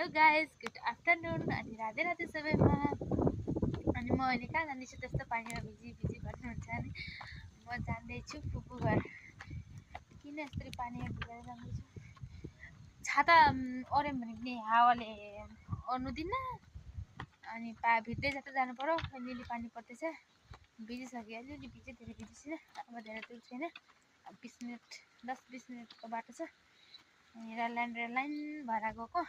Hello guys, good afternoon अनि राधे राधे सबैमा। अनि म अहिले कहाँ जाँदैछु त्यस्तो पानीमा भिजी भिजी भन्नुहुन्छ अनि म जाँदैछु फुपू घर। किन यसरी पानीमा भिजेर जाँदैछु? छाता ओर्यौँ भने पनि हावाले ओर्नु दिन्न अनि भित्रै जता जानु पर्यो। अलिअलि पानी पर्दैछ, भिजिसक्यो, अलिअलि भिजे, धेरै भिजेको छैन, अब धेरै दूर छैन, 20 मिनट 10-20 मिनटको बाटो छ। अनि रेल लाइन भएर गएको।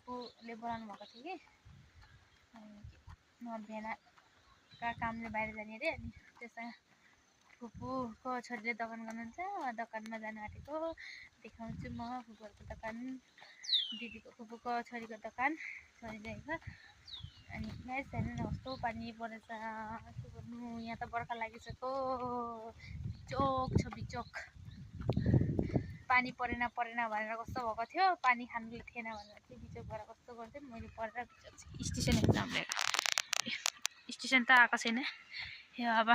फुपूले बोलाउनु भएको थियो कि म बिहानका कामले बाहिर जाने अरे। अनि त्यसमा फुपूको छोरीले दोकान गर्नुहुन्छ, दोकानमा जानु आँटेको। देखाउँछु म फुपूहरूको दोकान, दिदीको फुपूको छोरीको दोकान, छोरी ल्याएको। अनि गाइस हेर्नु न कस्तो पानी परेछ, के गर्नु, यहाँ त बर्खा लागिसक्यो, बिचोक छ बिचोक। पानी परेन भनेर कस्तो भएको थियो, पानी खानु थिएन भनेर चाहिँ बिचोक भएर कस्तो गर्थ्यो। मैले परेर स्टेसन एक्जाम लिएर स्टेसन त आएको छैन। यो अब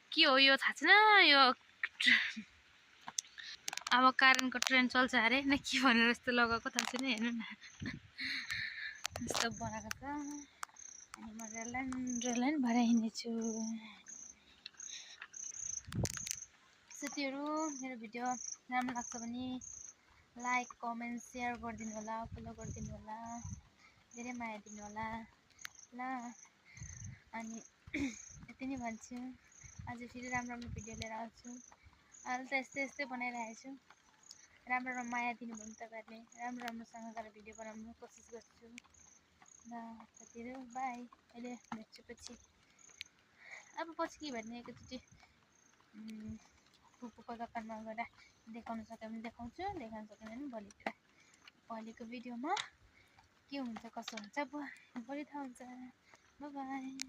के हो यो थाहा छैन। यो अब कारेन्टको ट्रेन चल्छ अरे न के भनेर यस्तो लगाएको थाहा छैन। हेर्नु न यस्तो बनाएको छ। अनि म रेल लाइन भएर हिँड्दैछु। साथीहरू, मेरो भिडियो राम्रो लाग्छ भने लाइक कमेन्ट सेयर गरिदिनु होला, फलो गरिदिनु होला, धेरै माया दिनु होला ल। अनि यति नै भन्छु, आज फेरि राम्रो भिडियो लिएर आउँछु। अहिले त यस्तै बनाइरहेको छु। राम्रो माया दिनु भने तपाईँहरूले राम्रोसँग गरेर भिडियो बनाउनु कोसिस गर्छु ल। साथीहरू बाई, अहिले भेट्छु पछि। अब पछि के भन्ने, एकैचोटि फुपूको दोकानमा गएर देखाउन सक्यो भने देखाउँछु, देखाउन सक्यो भने भोलिको भिडियोमा के हुन्छ कसो हुन्छ भोलि थाहा हुन्छ। By by.